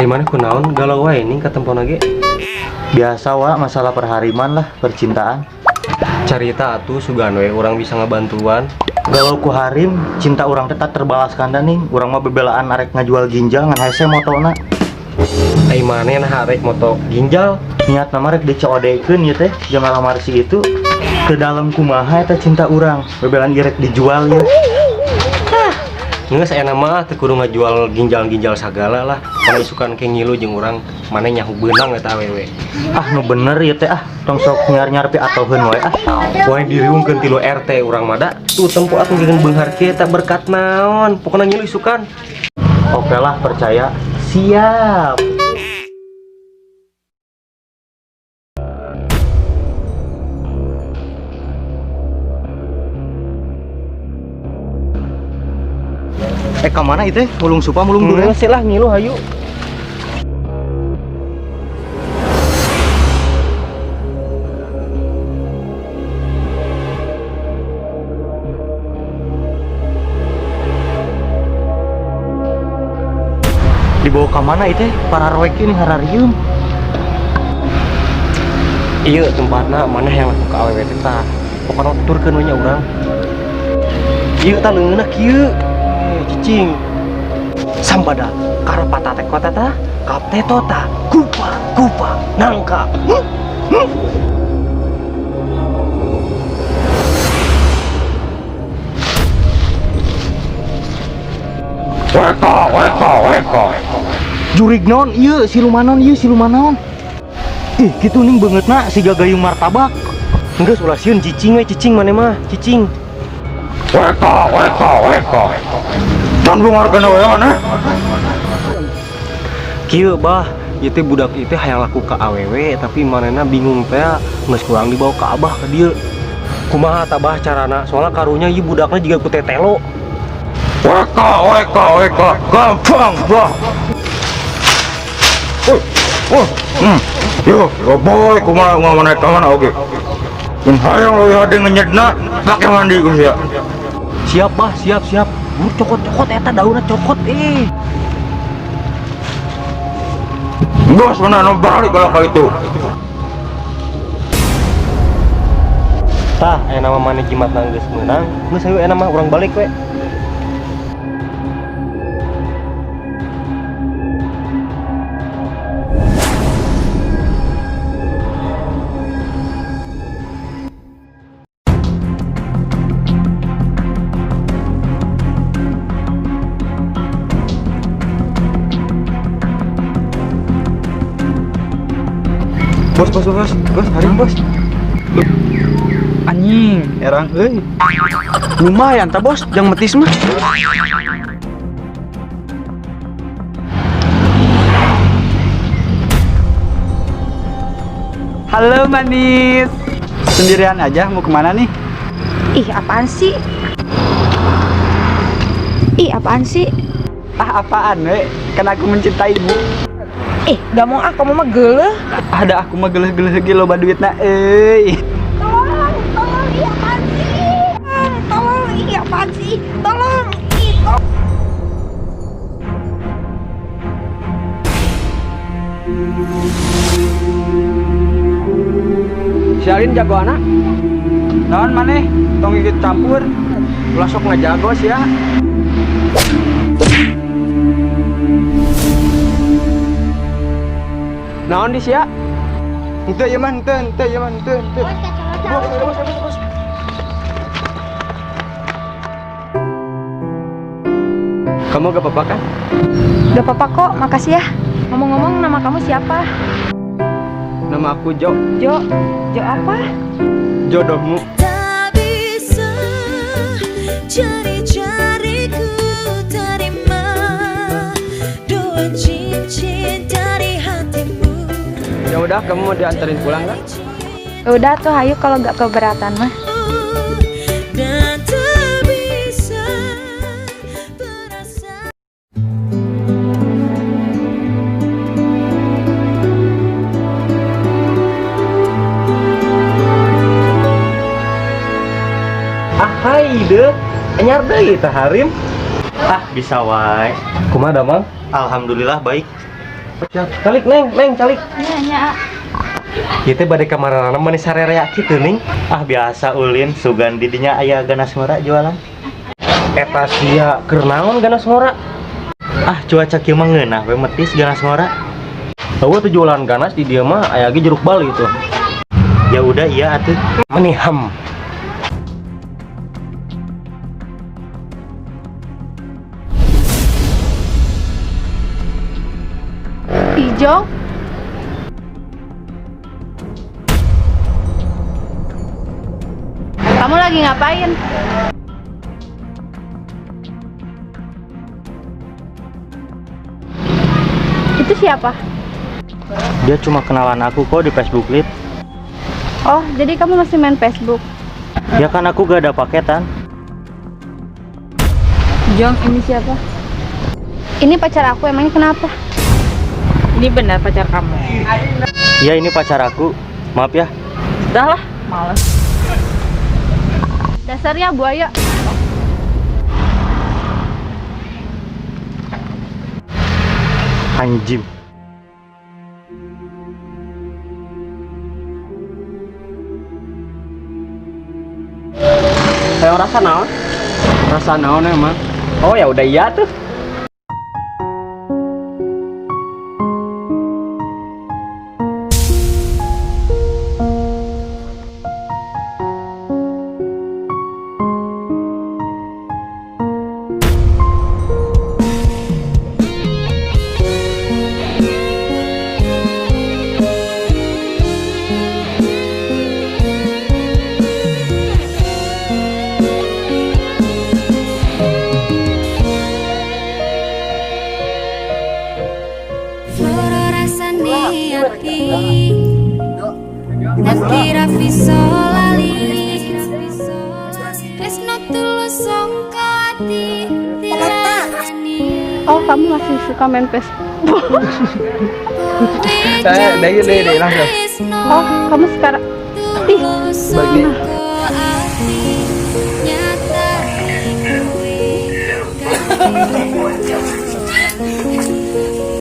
Ai mana kunaon galau wae ning katempo lagi. Biasa wa masalah perhariman lah percintaan. Carita atuh sugan we urang bisa ngabantuan. Galau ku harim cinta orang tetap terbalaskan dan nih orang mah bebelaan arek ngajual ginjal ngan hese motona. Ai mana nah arek moto ginjal. Niat nama rek dicodekeun ya teh jeung ngalamar si itu ke dalam kumaha eta cinta urang bebelaan irek dijual ya. Ngeus aya mah teu kudu ngajual ginjal-ginjal sagala lah. Kana isukan ke ngilu jeung urang mane nyahu beunang eta awewe. Ah nu bener ya teh tong sok nyar-nyar pi atoheun wae Wae diriungkeun ti lu RT urang mah da. Tuh tempo atuh geus beunghar kieu eta berkat naon. Pokona ngilu isukan. Oke lah percaya. Siap. Kemana itu? Mulung supa, mulung durian? Sih lah ngilu hayu. Dibawa ke mana itu? Para roek ini hararium. Iya tempatna mana yang laku ke awewe teh tah. Pokona tuturkeun we nya urang. Ieu tah leungeunna kieu. Cicing sambada karepata teh kota tah kapte tota kupa nangka. Weka. Jurig non, iya silumanon. Ih, gitu ning beungeutna si gagayung martabak. Geus ulah sieun cicing we cicing maneh mah cicing. Weka. Dan bungarkeun we maneh. Kieu bah, ieu teh budak ieu teh hayang laku ka awewe tapi manehna bingung teh geus kurang dibawa ka abah ka dieu. Kumaha tah bah carana? Soalnya karunya ieu budakna jiga ku tetelo. Weka. Gampang, bah. Yo, boy, kumaha naik ka mana oge. Mun hayang leuwih hade ngenyedna, pake mandi geus ya. Siap bah, siap. Buru cokot eta daunna cokot Bos mana no balik kalau kayak itu. Tah, aya nama maneh jimatna geus meunang, geus hayu aya nama urang balik we. Bos, harim bos. Anjing, erang euy. Lumayan tah bos, jang metis mah. Halo manis. Sendirian aja mau kemana nih? Ih, apaan sih? Apaan we? Kan aku mencintaimu. Ih, gak mau kamu mah geuleuh. Ada aku mah geuleuh-geuleuh ge loba duitna euy. Tolong, ih apaan sih? Tolong, ih apaan sih? Tolong. Si Alin jago anak. Naon maneh? Tong ikut campur. Ulah sok ngajago sia. Naon di sia? Henteu ya man, henteu ya man. Bos. Kamu gak apa-apa kan? Gak apa-apa kok, makasih ya. Ngomong-ngomong, nama kamu siapa? Nama aku Jo. Jo apa? Jodohmu. Tak bisa jari-jariku terima dua cincin dari hatimu. Ya udah, kamu mau diantarin pulang nggak? Udah tuh, ayo kalau gak keberatan mah. Dan tak bisa berasa. Hai deh, anyar deui tah harim. Bisa wae. Kumaha Mang? Alhamdulillah baik. Siap. Calik neng calik. Iya nya. Kita bade kamarana mana sarerea kitu ning. Ah biasa ulin sugan didinya aya ganas ngora jualan. Eta sia keur naon ganas ngora? Ah cuaca kieu mah ngeunah we metis ganas ngora. Eueuh tuh jualan ganas di dieu mah aya ge jeruk bali tuh. Ya udah iya atuh. Meniham. Ijo. Kamu lagi ngapain? Itu siapa? Dia cuma kenalan aku kok di Facebook Lip. Oh, jadi kamu masih main Facebook? Ya kan aku gak ada paketan. Jong, ini siapa? Ini pacar aku, emangnya kenapa? Ini benar pacar kamu? Iya ini pacar aku. Maaf ya. Udah lah, males. Dasarnya buaya. Anjim. Saya rasa naon? Rasa naon emang? Oh ya udah iya tuh. Loro rasane ati nanti rafiso lali tresno tulus sangka ati dilalani Oh, kamu masih suka main Facebook? Deh langsung. Oh, kamu sekarang... Ih, Bagi. nyata kowe